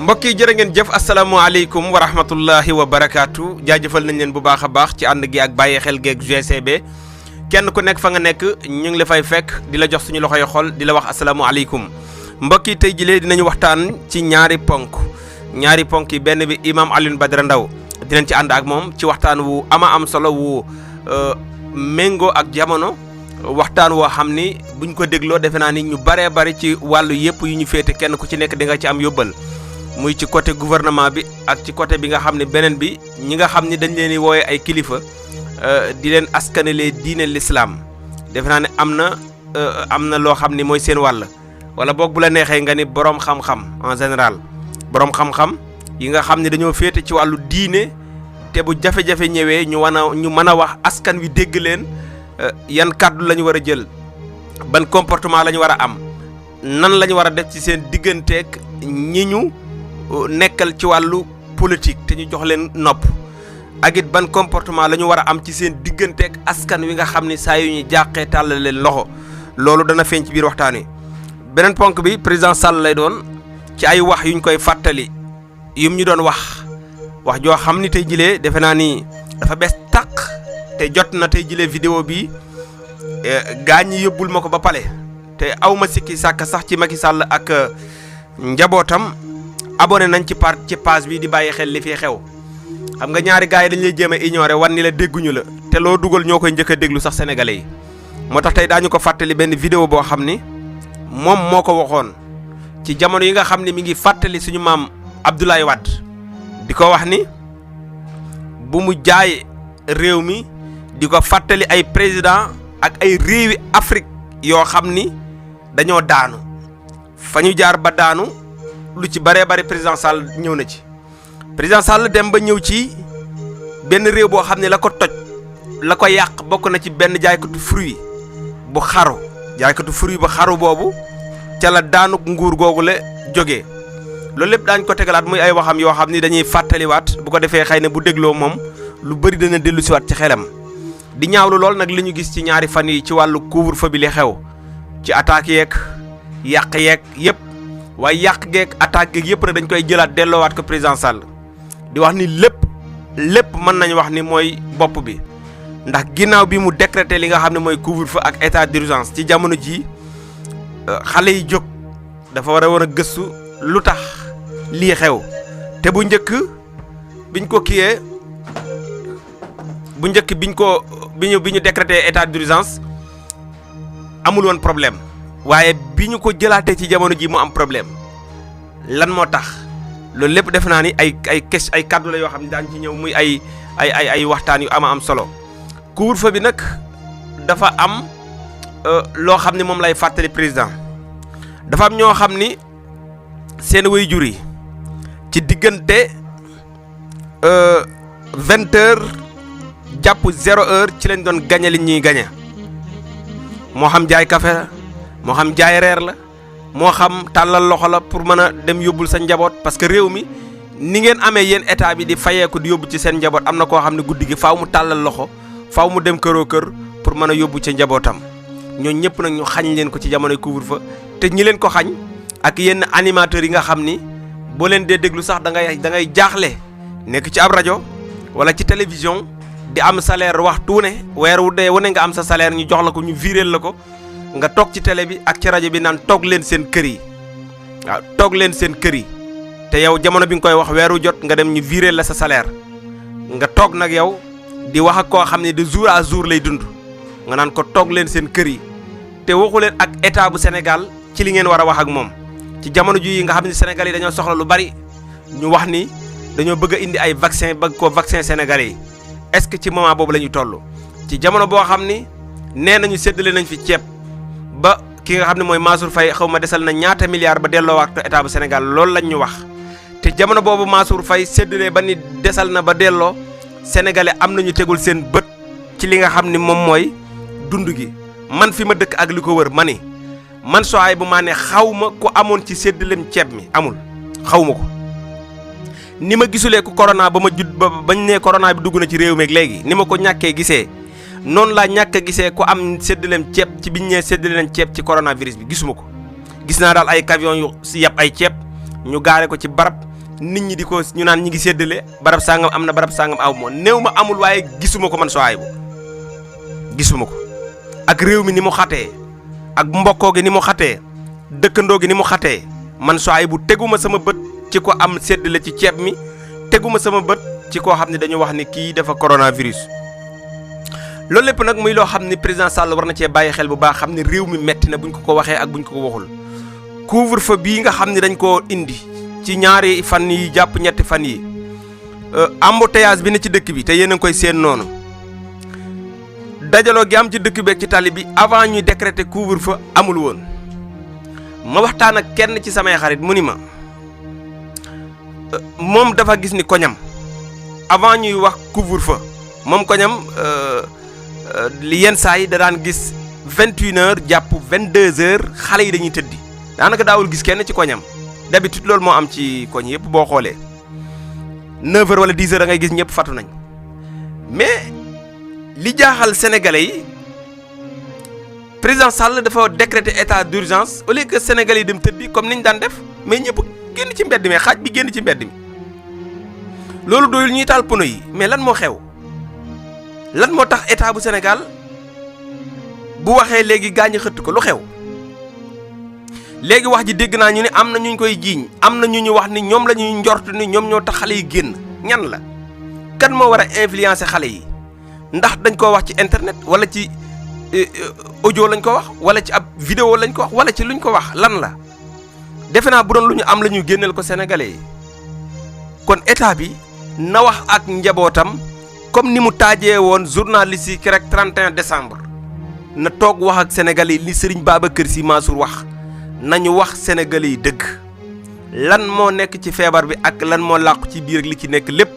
mbokk yi jërë ngeen jëf asalaamaaleykum wa rahmatullahi wa barakaatu jaajëfal nañ leen bu baax a baax ci ànd gi ak bàyyi xel geeg GCB kenn ku nekk fa nga nekk ñu ngi la fay fekk di la jox suñu loxoy xol di la wax asalaamaaleykum mbokk yi tey jilee dinañu waxtaan ci ñaari ponk yi benn bi imam Alioune Badara Ndao dinañ ci ànd ak moom ci waxtaan wu ama am solo wu méngoo ak jamono waxtaan woo xam ni buñ ko dégloo defe naa ni ñu baree bari ci wàllu yëpp yu ñu féete kenn ku ci nekk di nga ci am yóbbal muy ci côté gouvernement bi ak ci côté bi nga xam ne beneen bi ñi nga xam ni dañ leen di wooye ay kilifa di leen askanelee diine l'islam defe naa ne am na loo xam ni mooy seen wàll wala boog bu la neexee nga ni borom xam-xam en général borom xam-xam yi nga xam ne dañoo féete ci wàllu diine te bu jafe-jafe ñëwee ñu mën a wax askan wi dégg leen yan kàddu la ñu war a jël ban comportement la ñu war a am nan la ñu war a def ci seen digganteeg ñi ñu nekkal ci wàllu politique te ñu jox leen nopp ak it ban comportement la ñu war a am ci seen digganteeg askan wi nga xam ni saa yu ñu jàqee tàllal leen loxo loolu dana feeñ ci biir waxtaan wi. beneen ponk bi président Sall lay doon ci ay wax yuñ koy fàttali yum ñu doon wax joo xam ni tey jilee defe naa ni dafa bees tàq te jot na tey jilee vidéo bi gaa ñi yóbbul ma ko ba pale te aw ma sikki sàkk sax ci Macky Sall ak njabootam abonné nañ ci page bi di bàyyi xel li fi xew xam nga ñaari gars yi dañ lay jéem a ignorer wan ni la dégguñu la te loo dugal ñoo koy njëkk a déglu sax sénégalais yi moo tax tey daañu ko fàttali benn vidéo boo xam ni moom moo ko waxoon ci jamono yi nga xam ni mi ngi fàttali suñu maam Abdoulaye Wade di ko wax ni bu mu jaay réew mi di ko fàttali ay président ak ay réewi Afrique yoo xam ni dañoo daanu fa ñu jaar ba daanu lu ci baree bari président Sall ñëw na ci président Sall dem ba ñëw ci benn réew boo xam ne la ko toj la ko yàq bokk na ci benn jaaykatu fruit bu xaru boobu ca la daanuk nguur googu la jógee loolu lépp daañ ko tegalaat muy ay waxam yoo xam ni dañuy fàttaliwaat bu ko defee xëy na bu dégloo moom lu bëri dana dellu siwaat ci xelam di ñaawlu lool nag li ñu gis ci ñaari fan yi ci wàllu couvre-feu bi li xew ci attaques yeeg yàq yeeg yëpp waaye yàq geeg attaque geeg yëpp nag dañ koy jëlaat delloowaat ko président Sall di wax ni lépp mën nañ wax ni mooy bopp bi ndax ginnaaw bi mu décrété li nga xam ne mooy couvre-feu ak état d'urgence ci jamono ji xale yi jóg dafa war a gëstu lu tax lii xew te bu njëkk bi ñu décrété état d'urgence amul woon problème waaye bi ñu ko jëlaatee ci jamono ji mu am problème lan moo tax loolu lépp defe naa ni ay kàddu la yoo xam ne daañu ci ñëw muy ay waxtaan yu am solo couvre-feu bi nag dafa am loo xam ne moom lay fàttali président dafa am ñoo xam ni seen waajur yi ci diggante 20h jàpp 0h ci lañ doon gañe li ñuy gañe moo xam jaay café la moo xam jaay reer la moo xam tàllal loxo la pour mën a dem yóbbul sa njaboot parce que réew mi ni ngeen amee yéen état bi di fayeeku di yóbbu ci seen njaboot am na koo xam ne guddi gi faaw mu tàllal loxo faaw mu dem këroo kër pour mën a yóbbu ca njabootam ñooñu ñëpp nag ñu xañ leen ko ci jamonoy couvre-feu te ñi leen ko xañ ak yenn animateurs yi nga xam ni boo leen dee déglu sax da ngay jaaxle nekk ci ab rajo wala ci télévision di am salaire waxtu ne weer wu dee wu ne nga am sa salaire ñu jox la ko ñu viréel la ko nga toog ci télé bi ak ci rajo bi naan toog leen seen kër yi waaw toog leen seen kër yi te yow jamono bi nga koy wax weeru jot nga dem ñu viréel la sa salaire nga toog nag yow di wax ak koo xam ne de jour à jour lay dund nga naan ko toog leen seen kër yi te waxu leen ak état bu Sénégal ci li ngeen war a wax ak moom ci jamono ji yi nga xam ne Sénégal yi dañoo soxla lu bari ñu wax ni dañoo bëgg a indi ay vaccin bëgg koo vaccin sénégalais yi est-ce que ci moment boobu la ñu toll ci jamono boo xam ni nee nañu séddale nañ fi ceeb ba ki nga xam ne mooy Mansour Faye xaw ma desal na ñaata milliards ba delloowaat ko état bu Sénégal loolu lañ ñu wax te jamono boobu Mansour Faye séddale ba ni desal na ba delloo sénégalais am nañu tegul seen bët ci li nga xam ni moom mooy dund gi man fi ma dëkk ak li ko wër ma ni man sooy bu maa ne xaw ma ku amoon ci séddaleem ceeb mi amul xaw ma ko ni ma gisulee ko corona ba ma judd ba bañ ne corona bi dugg na ci réew mi léegi ni ma ko ñàkkee gisee noonu laa ñàkk a gisee ku am séddaleem ceeb ci biñ ñee séddaleem ceeb ci coronavirus bi gisuma ko gis naa daal ay camion yu si yab ay ceeb ñu gaare ko ci barab nit ñi di ko ñu naan ñi ngi séddale barab sangam am na barab sangam aw moo néew ma amul waaye gisuma ko man Souhaïbou gisuma ko ak réew mi ni mu xatee ak mbokkoo gi ni mu xatee dëkkandoo gi ni mu xatee man Souhaïbou teguma sama bët ci ko am séddale ci ceeb mi teguma sama bët ci koo xam ne dañu wax ni kii dafa coronavirus. loolu lépp nag muy loo xam ni président Sall war na cee bàyyi xel bu baax xam ne réew mi metti na buñ ko waxee ak buñ ko waxul couvre-feu bii nga xam ne dañ koo indi ci ñaari fan yi jàpp ñetti fan yi embouteillage bi ne ci dëkk bi te yéen a ngi koy seen noonu dajaloo gi am ci dëkk bi ak ci tali bi avant ñuy décréter couvre-feu amul woon ma waxtaan ak kenn ci samay xarit mu ni ma moom dafa gis ni koñam avant ñuy wax couvre-feu moom koñam li yenn saa yi da daan gis 21h jàpp 22h xale yi dañuy tëddi daanaka daawul gis kenn ci koñam d'habitude loolu moo am ci koñ yëpp boo xoolee 9h wala 10h da ngay gis ñëpp fatu nañ mais li jaaxal sénégalais yi président Sall dafa décréter état d'urgence au lieu que sénégalais yi dem tëddi comme niñ daan def mais ñëpp génn ci mbedd mi xaaj bi génn ci mbedd mi loolu doyul ñuy taal pono yi mais lan moo xew lan moo tax état bu Sénégal bu waxee léegi gaañ xëtt ko lu xew léegi wax ji dégg naa ñu ne am na ñu koy jiiñ am na ñu wax ni ñoom la ñuy njort ni ñoom ñoo tax xale yi génn ñan la kan moo war a influencer xale yi ndax dañ koo wax ci internet wala ci audio lañ ko wax wala ci ab vidéo lañ ko wax wala ci luñ ko wax lan la defe naa bu doon lu ñu am la ñu génneel ko sénégalais yi kon état bi na wax ak njabootam comme ni mu taajee woon journaliste yi rek 31 décembre na toog wax ak sénégalais yi li Serigne Babacar Sy Mansour wax nañu wax sénégalais yi dëgg lan moo nekk ci feebar bi ak lan moo làqu ci biir ak li ci nekk lépp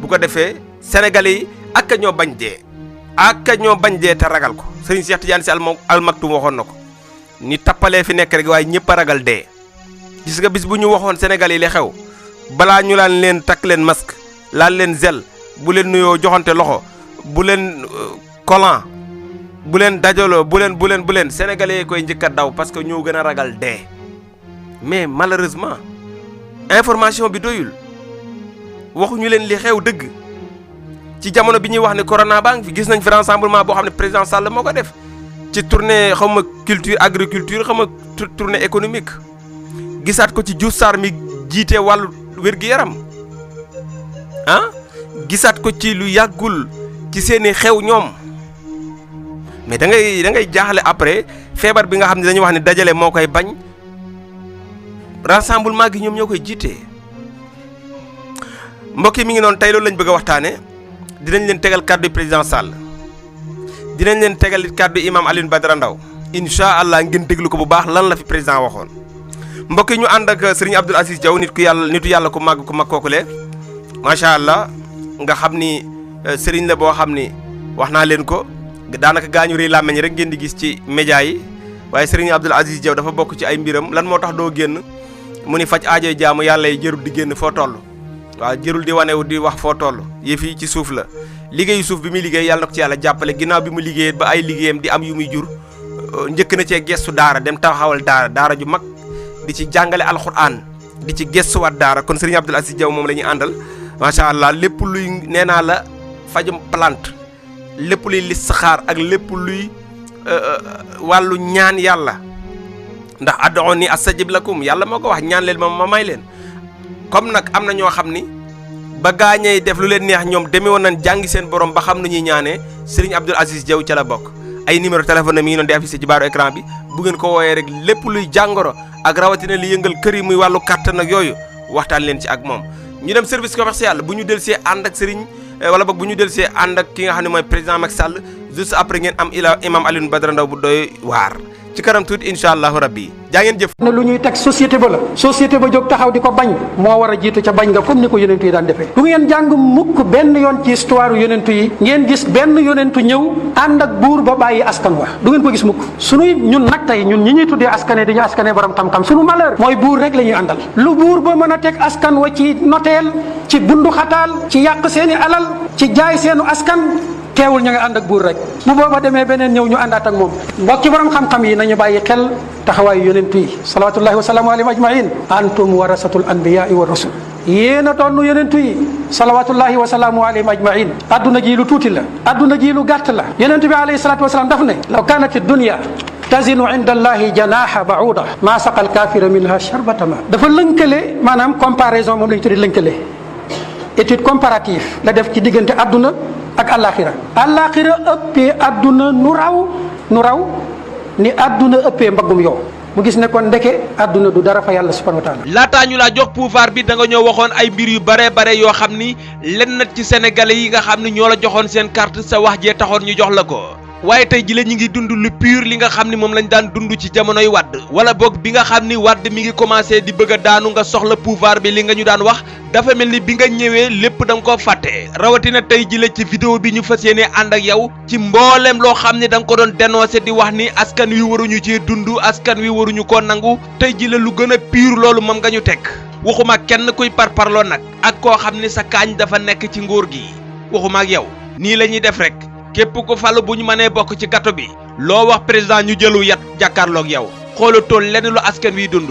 bu ko defee sénégalais yi ak ñoo bañ dee ak ñoo bañ dee te ragal ko Serigne Cheikh Tidiane Sy Al Maktoum waxoon na ko ni tappalee fi nekk rek waaye ñëpp a ragal dee gis nga bis bu ñu waxoon sénégalais yi li xew balaa ñu laan leen takk leen masque laal leen zel bu leen nuyoo joxante loxo bu leen collant bu leen dajaloo bu leen sénégalais yi koy njëkk a daw parce que ñoo gën a ragal dee mais malheureusement information bi doyul waxuñu leen li xew dëgg ci jamono bi ñuy wax ne corona baa ngi fi gis nañ fi rassemblement boo xam ne président Sall moo ko def ci tournée xaw ma culture agriculture xaw ma tournée économique gisaat ko ci Diouf Sarr mi jiite wàllu wér-gi-yaram ah gisaat ko ci lu yàggul ci seeni xew ñoom mais da ngay jaaxle après feebar bi nga xam ne dañuy wax ne dajale moo koy bañ rassemblement gi ñoom ñoo koy jiite mbokk yi mi ngi noonu tey loolu lañ bëgg a waxtaane dinañ leen tegal kàddu président Sall dinañ leen tegal kàddu imam Alioune Badara Ndao incha allah ngeen déglu ko bu baax lan la fi président waxoon mbokk yi ñu ànd ak Serigne Abdoul Aziz Diaw nitu yàlla ku màgg ku mag kookule macha allah nga xam ni Serigne la boo xam ni wax naa leen ko daanaka gaañu rëy làmmeñ rek ngeen di gis ci média yi waaye Serigne Abdoul Aziz Diaw dafa bokk ci ay mbiram lan moo tax doo génn mu ni faj aajoy jaamu yàlla yi jërul di génn foo toll waaw jërul di wanewu di wax foo toll yëf yi ci suuf la liggéeyu suuf bi muy liggéey yàlla na ko ci yàlla jàppale ginnaaw bi mu liggéeyee ba ay liggéeyam di am yu muy jur njëkk na cee gestu daara dem taxawal daara ju mag di ci jàngale alxuraan di ci gestuwaat daara kon Serigne Abdoul Aziz Diaw moom la ñuy àndal macha allah lépp luy nee naa la fajum plante lépp luy listixaar ak lépp luy wàllu ñaan yàlla ndax ad'uuni astajib lakum yàlla moo ko wax ñaan leen ma may leen comme nag am na ñoo xam ni ba gaañee def lu leen neex ñoom demee woon nañ jàngi seen borom ba xam nu ñuy ñaanee Serigne Abdoul Aziz Diaw ca la bokk ay numéro téléphone mi ngi doon di affiché ci baaru écran bi bu ngeen ko wooyee rek lépp luy jàngoro ak rawatina li yëngal kër yi muy wàllu kàttan ak yooyu waxtaan leen ci ak moom ñu dem service commercial bu ñu dellusee ànd ak Serigne wala boog bu ñu dellusee ànd ak ki nga xam ne mooy président Macky Sall juste après ngeen am imam Alioune Badara Ndao bu doy waar ci kanam tuuti incha allahu rabbi jaa ngeen jëf. ne lu ñuy teg société ba la société ba jóg taxaw di ko bañ moo war a jiitu ca bañ nga comme ni ko yonentu yi daan defee du ngeen jàng mukk benn yoon ci histoire yonentu yi ngeen gis benn yonentu ñëw ànd ak buur ba bàyyi askan wa du ngeen ko gis mukk suñuy ñun nag tey ñun ñi ñuy tuddee askane dañu askane borom xam-xam suñu malheur mooy buur rek la ñuy àndal lu buur ba mën a teg askan wa ci noteel ci bundu xataal ci yàq seeni alal ci jaay seenu askan teewul ñu nga ànd ak buur rek bu booba demee beneen ñëw ñu àndaat ak moom mbokki borom xam-xam yi nañu bàyyi xel taxawaayu yonent yi salawatullahi wa salaamu alayhim ajmain antum warasatul anbiyaai wa rusul yéen a doon yonentu yi salawatullahi wa salaamu alayhim ajmain. adduna ji lu tuuti la, adduna ji lu gàtt la. yonentu bi alayhi salatu wasalaam daf ne law kanat dunya tazinu inda allahi janaha bauda ma saqal kafira minha sharbata ma. dafa lënkale maanaam comparaison moom la ñu tuddee lënkale, étude comparative la def ci diggante adduna ak àllaaxira. àllaaxira ëppee adduna nu raw ni adduna ëppee mbaggum yow. mu gis ne kon ndeke adduna du dara fa yàlla subhanahu wa taala. laataa ñu laa jox pouvoir bi da nga ñoo waxoon ay mbir yu bare yoo xam ni lenn ci sénégalais yi nga xam ni ñoo la joxoon seen carte sa wax jee taxoon ñu jox la ko. waaye tey jii ñu ngi dund lu pur li nga xam ni moom lañ daan dund ci jamonoy Wade wala boog bi nga xam ni Wade mi ngi commencé di bëgg a daanu nga soxla pouvoir bi li nga ñu daan wax dafa mel ni bi nga ñëwee lépp da nga ko fàtte. rawatina tey jii ci vidéo bi ñu fas yéene ànd ak yow ci mbooleem loo xam ni da nga ko doon dénoncé di wax ni askan wi waruñu ci dund askan wi waruñu koo nangu tey jii lu gën a pur loolu moom nga ñu teg. waxuma kenn kuy parparloo nag ak koo xam ni sa kaañ dafa nekk ci nguur gi waxuma ak yow nii la ñuy def rek. képp ko falu bu ñu mënee bokk ci gato bi loo wax président ñu jëlu yat jàkkaarloog yow xoolatool lenn lu askan wi dund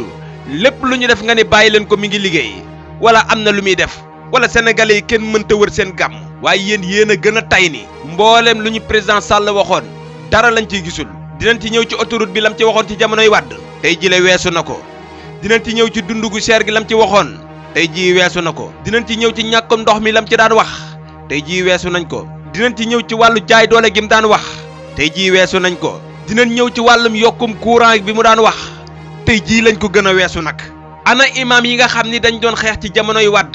lépp lu ñu def nga ni bàyyi leen ko mi ngi liggéey wala am na lu muy def wala sénégalais yi kenn mënta wër seen gàmm waaye yéen a gën a tay ni mbooleem lu ñu président Sall waxoon dara lañ ciy gisul. dinañ ci ñëw ci autoroute bi lam ci waxoon ci jamonoy Wàdd tey jile weesu na ko. dinañ ci ñëw ci dund gu cher gi lam ci waxoon tey jii weesu na ko. dinañ ci ñëw ci ñàkkum ndox mi lam ci daan wax tey jii weesu nañ ko. dinañ ci ñëw ci wàllu jaay doole gi mu daan wax tey jii weesu nañ ko. dinañ ñëw ci wàllum yokkum courant bi mu daan wax tey jii lañ ko gën a weesu nag. ana imam yi nga xam ni dañ doon xeex ci jamonoy Wàdd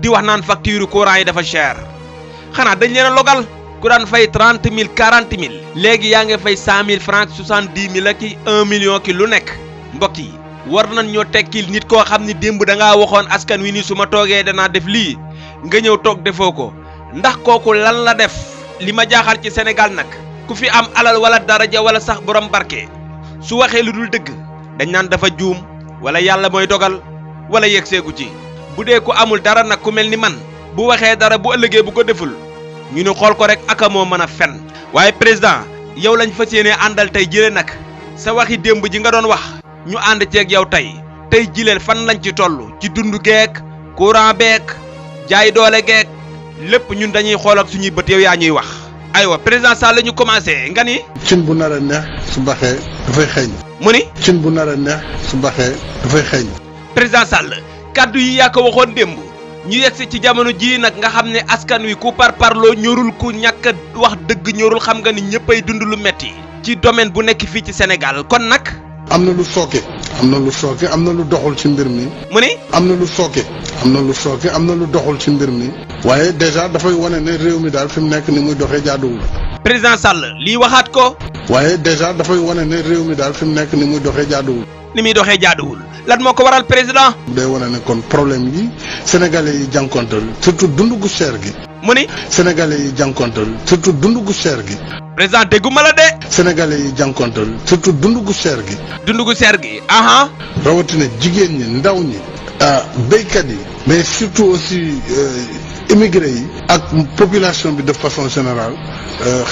di wax naan facture courant yi dafa cher xanaa dañ leen a logal ku daan fay 30 000 40 000 léegi yaa ngi fay 100 000 francs 70 000 ak 1 million ki lu nekk. mbokk yi war nañ ñoo tekkil nit koo xam ni démb da ngaa waxoon askan wi ni su ma toogee danaa def lii nga ñëw toog defoo ko. ndax kooku lan la def li ma jaaxal ci Sénégal nag ku fi am alal wala daraja wala sax borom barke su waxee lu dul dëgg dañ naan dafa juum wala yàlla mooy dogal wala yegg seegu ci. bu dee ku amul dara nag ku mel ni man bu waxee dara bu ëllëgee bu ko deful ñu ne xool ko rek aka moo mën a fen. waaye président yow lañ fas yéenee àndal tey jëlee nag sa waxi démb ji nga doon wax ñu ànd ceeg yow tey jileel fan lañ ci toll ci dund geek courant beek jaay doole geek lépp ñun dañuy xool ak suñuy bët yow yaa ñuy wax. aywa président Sall ñu commencé nga ni. cin bu nar a neex su baxee dafay xeeñ. mu ni. cin bu nar a neex su baxee dafay xeeñ. président Sall kaddu yi yaa ko waxoon démb ñu yegsi ci jamono jii nag nga xam ne askan wi ku parparloo ñorul ku ñàkk a wax dëgg ñorul xam nga ni ñëppay dund lu metti ci domaine bu nekk fii ci Sénégal kon nag. am na lu sooke. am na lu sooke am na lu doxul ci mbir mi. mu ni. am na lu sooke. am na lu sooke am na lu doxul ci mbir mi. waaye déjà dafay wane ne réew mi daal fi mu nekk ni muy doxee jaaduwul. président Sall lii waxaat ko. waaye déjà dafay wane ne réew mi daal fi mu nekk ni muy doxee jaaduwul. ni muy doxee jaaduwul lan moo ko waral président. day wane ne kon problème yi sénégalais yi jànkonteel surtout dund gu cher gi. mu ni. sénégalais yi jànkonteel surtout dund gu cher gi. président dégguma la de. sénégalais yi jànkonteel surtout dund gu cher gi. dund gu cher gi. aha. rawatina jigéen ñi ndaw ñi. béykat yi. mais surtout aussi immigré yi. ak population bi de façon générale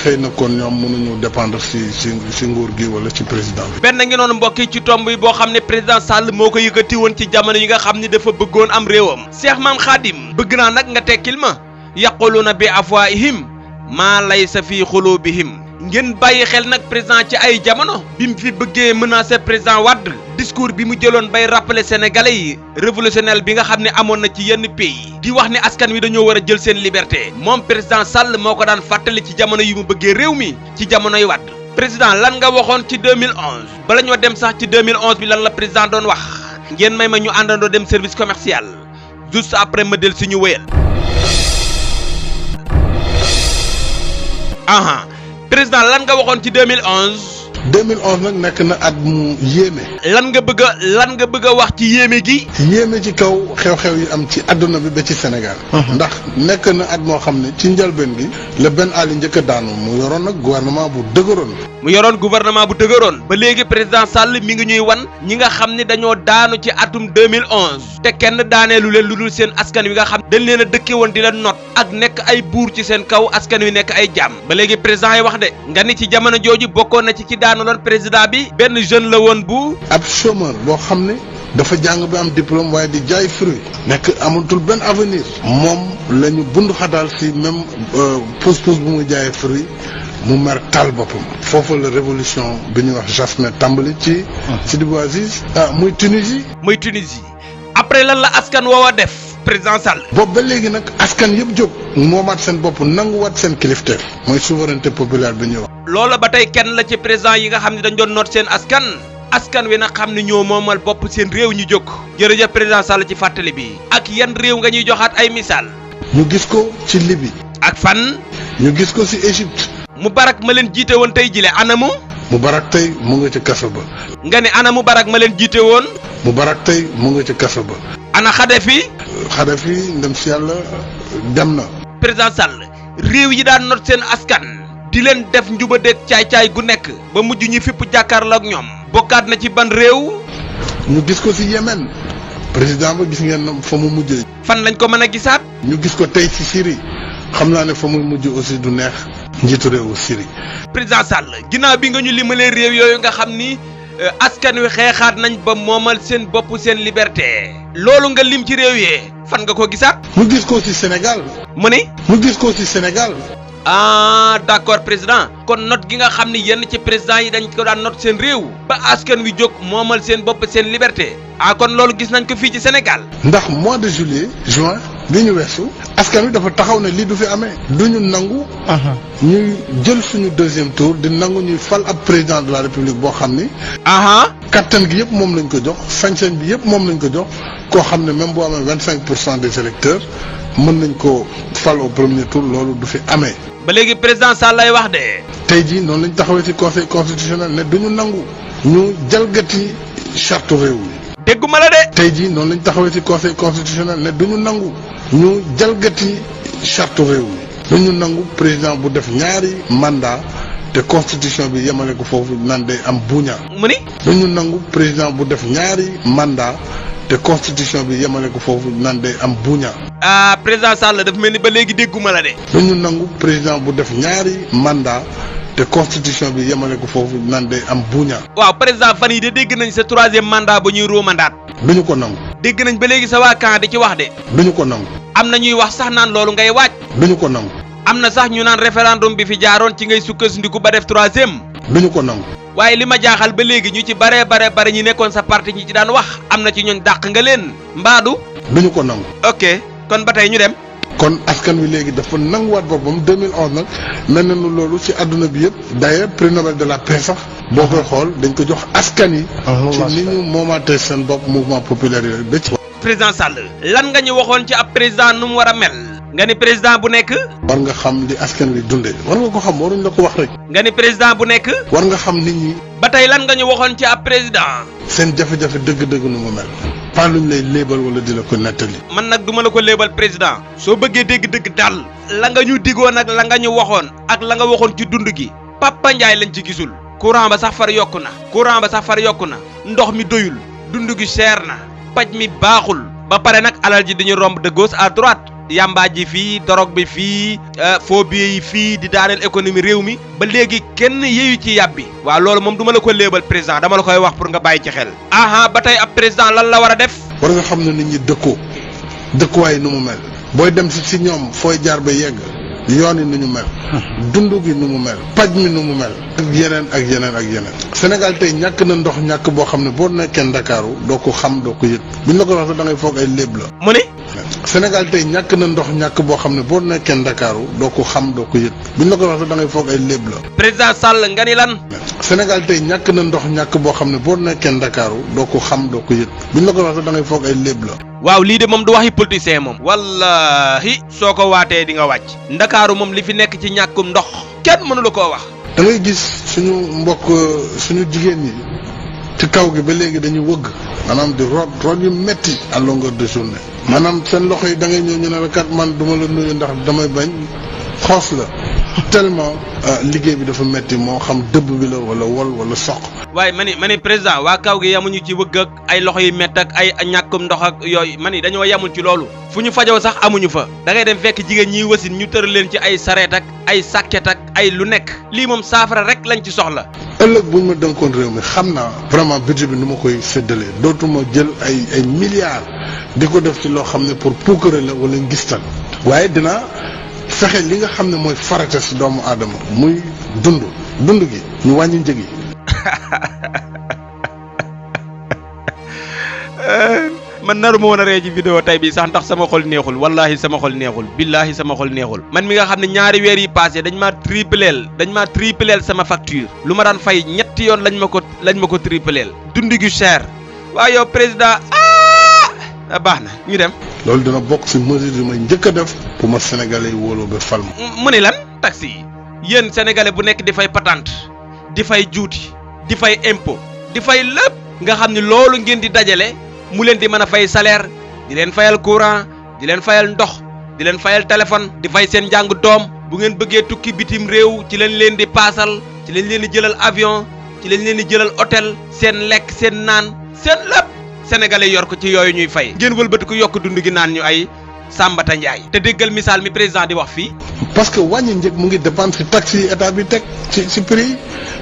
xëy na kon ñoom mënuñu dépendre si nguur gi wala ci président bi. benn ngi noonu mbokk yi ci tomb yi boo xam ne président Sall moo ko yëkkati woon ci jamono yi nga xam ne dafa bëggoon am réewam. Cheikh Maam Khadim bëgg naa nag nga tekkil ma. yaquluna bi afwaahihim maa laysa fi xulubihim ngeen bàyyi xel nag président ci ay jamono bi mu fi bëggee menacer président Wade discours bi mu jëloon bay rappeler sénégalais yi révolutionnaire bi nga xam ne amoon na ci yenn pays di wax ni askan wi dañoo war a jël seen liberté moom président Sall moo ko daan fàttali ci jamono yi mu bëggee réew mi ci jamonoy Wade. président lan nga waxoon ci 2011 bala ñoo dem sax ci 2011 bi lan la président doon wax ngeen may ma ñu àndandoo dem service commercial juste après ma del si ñu wéyal. aha président lan nga waxoon ci 2011. 2011 nag nekk na at mu yéeme. lan nga bëgg a wax ci yéeme gi. yéeme ci kaw xew-xew yi am ci àdduna bi ba ci Sénégal. ndax nekk na at moo xam ne ci njëlbeen gi la Ben Ali njëkk a daanu mu yoroon nag gouvernement bu dëgëroon. ba léegi président Sall mi ngi ñuy wan ñi nga xam ne dañoo daanu ci atum 2011 te kenn daaneelu leen lu dul seen askan wi nga xam dañ leen a dëkke woon di leen not ak nekk ay buur ci seen kaw askan wi nekk ay jaam ba léegi président yi wax de nga ni ci jamono jooju bokkoon na ci daanu loon président bi benn jeune la woon bu ab chômeur boo xam ne dafa jàng bi am diplôme waaye di jaay fruit nekk amatul benn avenir moom la ñu bund xataal si même pousse-pousse bu muy jaayee fruit mu mer taal boppam foofu la révolution bi ñuy wax Jasmin tàmbali ci Sidi Bou Aziz muy Tunisie après lan la askan woowa def président Sall. boobu ba léegi nag askan yëpp jóg moomaat seen bopp nanguwaat seen kilifteef mooy souveraineté populaire bi ñuy wax. loola ba tey kenn la ci président yi nga xam ne dañ doon noot seen askan wi nag xam ne ñoo moomal bopp seen réew ñu jóg. jërëjëf président Sall ci fàttali bi. ak yan réew nga ñuy joxaat ay misaal. ñu gis ko ci Libye. ak fan. ñu gis ko ci Égypte. Moubarak ma leen jiite woon tey jile anamu. Moubarak tey mu nga ci kaso ba. nga ne ana Moubarak ma leen jiite woon. Moubarak tey mu nga ci kaso ba. ana Kadhafi. Kadhafi ndem si yàlla dem na. président Sall réew yi daan not seen askan di leen def njubadeeg caay-caay gu nekk ba mujj ñu fipp jàkkaarloo ak ñoom bokkaat na ci ban réew. ñu gis ko ci Yémen président ba gis ngeen fa mu mujjee. fan lañ ko mën a gisaat. ñu gis ko tey ci Syrie xam naa ne fa muy mujj aussi du neex njiitu réewu Syrie. président Sall ginnaaw bi nga ñu limalee réew yooyu nga xam ni askan wi xeexaat nañ ba moomal seen bopp seen liberté loolu nga lim ci réew yee fan nga ko gisaat. mu gis ko ci Sénégal. mu ni. mu gis ko ci Sénégal. ah d'accord président kon note gi nga xam ni yenn ci président yi dañ ko daan note seen réew ba askan wi jóg moomal seen bopp seen liberté kon loolu gis nañ ko fii ci Sénégal. ndax mois de juin bi ñu weesu askan wi dafa taxaw ne lii du fi amee. du ñu nangu. ñuy jël suñu deuxième tour di nangu ñuy fal ab président de la république boo xam ni. kattan gi yëpp moom lañ ko jox sañ-sañ bi yëpp moom lañ ko jox koo xam ne même boo amee 25% des électeurs mën nañ ko fal au premier tour loolu du fi amee. ba léegi président Sall lay wax de. tey jii noonu lañ taxawee ci conseil constitutionnel ne du ñu nangu ñu jalgati charte réew mi. dégguma la de. tey jii noonu lañ taxawee ci conseil constitutionnel ne du ñu nangu ñu jalgati charte réew mi. du ñu nangu président bu def ñaari mandat te constitution bi yemale ko foofu naan day am buña. mu ni. du ñu nangu président bu def ñaari mandat te constitution bi yemale ko foofu naan day am buña. président Sall dafa mel ni ba léegi dégguma la de. du ñu nangu président bu def ñaari mandat te constitution bi yemale ko foofu naan day am buña. waaw président fan yi de dégg nañ sa troisième mandat ba ñuy mandat. du ñu ko nangu. dégg nañ ba léegi sa waa camp di ci wax de. du ñu ko nangu. am na ñuy wax sax naan loolu ngay waaj. du ñu ko nangu. am na sax ñu naan référendum bi fi jaaroon ci ngay sukkandiku ba def troisième. du ñu ko nangu. waaye li ma jaaxal ba léegi ñu ci bare ñi nekkoon sa parti ñi ci daan wax am na ci ñooñ dàq nga leen mbaadu. du ñu ko nangu. ok kon ba tey ñu dem. kon askan wi léegi dafa nanguwaat boppam 2011 nag mel na nu loolu ci àdduna bi yëpp d'ailleurs prix Nobel de la paix sax boo koy xool dañ ko jox askan yi. ci ni ñu moomaatee seen bopp mouvement populaire yooyu ba ci. président Sall lan nga ñu waxoon ci ab président nu mu war a mel. nga ni président bu nekk. war nga xam li askan wi dundee war nga ko xam waruñ la ko wax rek. nga ni président bu nekk. war nga xam nit ñi. ba tey lan nga ñu waxoon ci ab président. seen jafe-jafe dëgg-dëgg nu mu mel. pas luñ lay léebal wala di la ko nettali. man nag duma la ko léebal président. soo bëggee dégg-dëgg daal. la nga ñu digoon ak la nga ñu waxoon. ak la nga waxoon ci dund gi. Papa Ndiaye lañ ci gisul. courant ba sax far yokku na. ndox mi doyul. dund gi cher na. paj mi baaxul. ba pare nag alal ji dañu romb de gauche à droite. yamba ji fii dorog bi fii faux billets yi fii di daaneel économie réew mi ba léegi kenn yeeyu ci yàbbi waaw loolu moom du ma la ko léebal président dama la koy wax pour nga bàyyi ci xel ba tey ab président lan la war a def. war nga xam ne nit ñi dëkkuwaay nu mu mel booy dem si ñoom fooy jaar ba yegg yoon yi nu ñu mel dund gi nu mu mel paj mi nu mu mel ak yeneen Sénégal tey ñàkk na ndox ñàkk boo xam ne boo nekkee Ndakaaru doo ko xam doo ko yëg buñ la ko wax sax da ngay foog ay léeb la. mu ne. Sénégal tey ñàkk na ndox ñàkk boo xam ne boo nekkee Ndakaaru doo ko xam doo ko yëg buñ la ko wax sax da ngay foog ay léeb la. président Sall nga ni lan. Sénégal tey ñàkk na ndox ñàkk boo xam ne boo nekkee Ndakaaru doo ko xam doo ko yëg buñ la ko wax sax da ngay foog ay léeb la. waaw lii de moom du waxi politicien moom. wallahi soo ko waatee di nga wàcc. Ndakaaru moom li fi nekk ci ñàkkum ndox kenn mënu la koo wax. da ngay gis suñu jigéen ñi ci kaw gi ba léegi dañuy wëgg maanaam di root yu metti à longueur de journée maanaam seen loxo yi da ngay ñëw ñu ne la kat man duma la nuyu ndax damay bañ xoos la tellement liggéey bi dafa metti moo xam dëbb bi la wala wol wala soq. waaye ma ni président waa kaw gi yamuñu ci wëgg ak ay loxo yu mett ak ay ñàkkum ndox ak yooyu ma ni dañoo yamul ci loolu fu ñu fajoo sax amuñu fa da ngay dem fekk jigéen ñiy wasin ñu tëral leen ci ay sareet ak ay sàkket ak ay lu nekk lii moom saafara rek lañ ci soxla. ëllëg bu ñu ma dénkoon réew mi xam naa vraiment budget bi ni ma koy séddalee dootuma jël ay milliards di ko def ci loo xam ne pour puukare la wala ngistal waaye dinaa fexe li nga xam ne mooy farata si doomu aadama muy dund gi ñu wàññi njëg yi. man naru ma woon a ree ci vidéo tey bi sax ndax sama xol neexul wallahi sama xol neexul billahi sama xol neexul man mi nga xam ne ñaari weer yi passé dañ maa tripleel sama facture lu ma daan fay ñetti yoon lañ ma ko tripleel dundi gu cher waaw yow président baax na ñu dem. loolu dina bokk ci mesure yi may njëkk a def pour ma sénégalais yi wóoloo ba fal ma. mu ne lan taxi yi yéen sénégalais bu nekk di fay patente di fay juuti di fay impôt di fay lépp nga xam ne loolu ngeen di dajale mu leen di mën a fay salaire di leen fayal courant di leen fayal ndox di leen fayal téléphone di fay seen njàng doom bu ngeen bëggee tukki bitim réew ci lañ leen di paasal ci lañ leen di jëlal avion ci lañ leen di jëlal hôtel seen lekk seen naan seen lépp sénégalais yor ko ci yooyu ñuy fay ngeen wëlbati ko yokk dund gi naan ñu ay Sambata Ndiaye te déggal misaal mi président di wax fii. parce que wàññi njëg mu ngi dépendre ci taxes yi état bi teg ci prix yi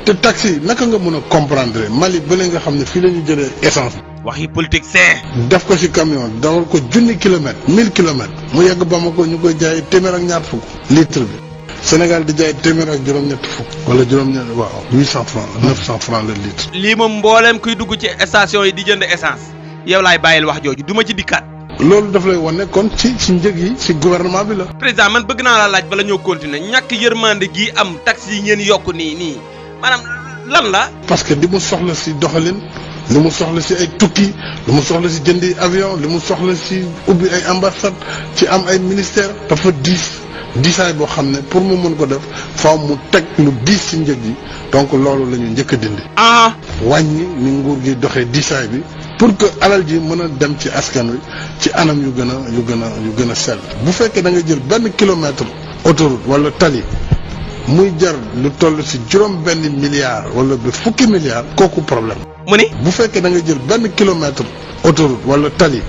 te taxes yi naka nga mën a comprendre Mali bële nga xam ne fii la ñu jëlee essence. waxi politique c'est. def ko ci camion dawal ko 1000 kilomètres 1000 kilomètres mu yegg Bamako ñu koy jaay téeméer ak ñaar fukk litre bi Sénégal di jaay téeméer ak juróom-ñett fukk wala juróom-ñett waaw 800 francs 900 francs le litre. lii moom mbooleem kuy dugg ci station yi di jënd essence yow laay bàyyil wax jooju du ma ci dikkaat. loolu daf lay wane kon ci njëg yi ci gouvernement bi la. président man bëgg naa la laaj bala ñoo continuer ñàkk yërmande gi am taxes yi ngeen yokk nii maanaam lan la. parce que li mu soxla ci doxalin li mu soxla ci ay tukki li mu soxla ci jëndi avion li mu soxla ci ubbi ay ambassade ci am ay ministère dafa diisaay boo xam ne pour mu mën ko def faaw mu teg lu diis ci njëg yi donc loolu la ñu njëkk a dindi. wàññi ni nguur gi doxee diisaay bi. pour que alal ji mën a dem ci askan wi ci anam yu gën a sell bu fekkee da nga jël benn kilomètre autoroute wala tali muy jar lu toll ci juróom-benn milliard wala ba fukki milliards kooku problème. mu ni bu fekkee da nga jël benn kilomètre autoroute wala tali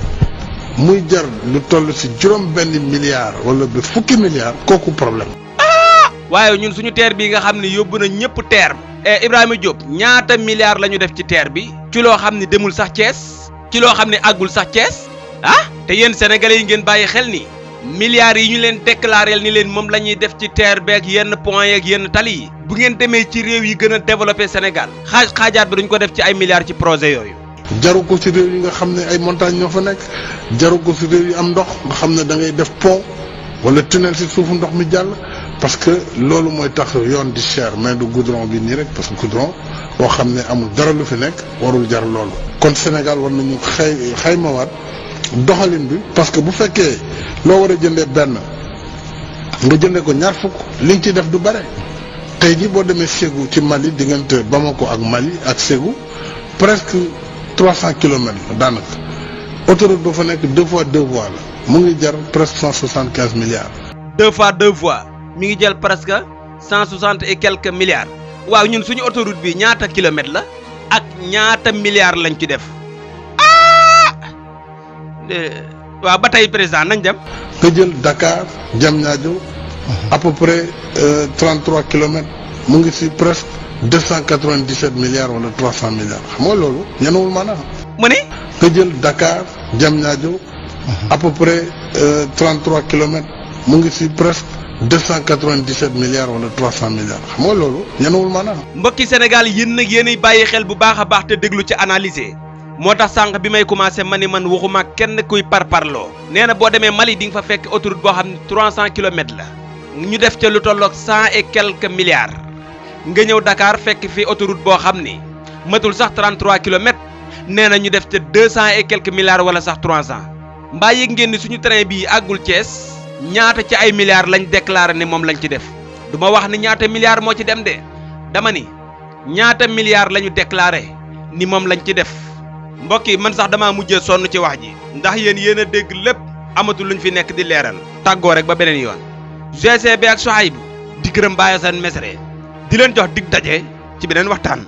muy jar lu toll ci juróom-benn milliard wala ba fukki milliards kooku problème. waaye ñun suñu TER bii nga xam ne yóbbu na ñëpp TER. Ibrahima Diop ñaata milliards la ñu def ci TER bi ci loo xam ne demul sax Thiès ci loo xam ne àggul sax Thiès te yéen sénégalais yi ngeen bàyyi xel ni milliards yi ñu leen déclaré ni leen moom la ñuy def ci TER beeg yenn point yeeg yenn tali yi bu ngeen demee ci réew yi gën a développé Sénégal xaajaat bi duñ ko def ci ay milliards ci projet yooyu. jaru ko ci réew yi nga xam ne ay montagnes ñoo fa nekk jaru ko ci réew yi am ndox nga xam ne da ngay def pont wala tunnel ci suufu ndox mi jàll. parce que loolu mooy tax yoon di cher mais du goudron bi nii rek parce que goudron boo xam ne amul dara lu fi nekk warul jar loolu. kon Sénégal war nañu xaymawaat doxalin bi parce que bu fekkee loo war a jëndee benn nga jëndee ko ñaar fukk li nga ci def du bare tey jii boo demee Ségou ci Mali diggante Bamako ak Mali ak Ségou presque 300 kilomètres la daanaka autoroute ba fa nekk 2 fois 2 voies la mu ngi jar presque 175 milliards. 2 fois 2 voies. mi ngi jël presque 160 et quelques milliards waaw ñun suñu autoroute bi ñaata kilomètres la ak ñaata milliards lañ ci def waaw ba tey président nañ dem. nga jël Dakar Diamniadio à peu près 33 kilomètres mu ngi ci presque 297 milliards wala 300 milliards xam nga loolu ñenewul maanaam. mu ne. nga jël Dakar Diamniadio à peu près 33 kilomètres mu ngi ci presque 297 milliards wala 300 milliards xam nga loolu ñenewul maanaam. mbokki Sénégal yéen nag yéenay bàyyi xel bu baax a baax te déglu ci analyser moo tax sànq bi may commencé ma ni man waxuma kenn kuy parparloo nee na boo demee Mali di nga fa fekk autoroute boo xam ne 300 kilomètres la ñu def ca lu tolloog 100 et quelques milliards nga ñëw Dakar fekk fi autoroute boo xam ni matul sax 33 kilomètres nee na ñu def ca 200 et quelques milliards wala sax 300 mbaa yëg ngeen ni suñu train bii àggul Thiès. ñaata ci ay milliards lañ déclaré ne moom lañ ci def du ma wax ni ñaata milliards moo ci dem de dama ni ñaata milliards la ñu déclaré ni moom lañ ci def mbokk yi man sax damaa mujjee sonn ci wax ji ndax yéen a dégg lépp amatul luñ fi nekk di leeral tàggoo rek ba beneen yoon GCB ak Souhaïbou di gërëm Baye Assane Mesre di leen jox dig daje ci beneen waxtaan.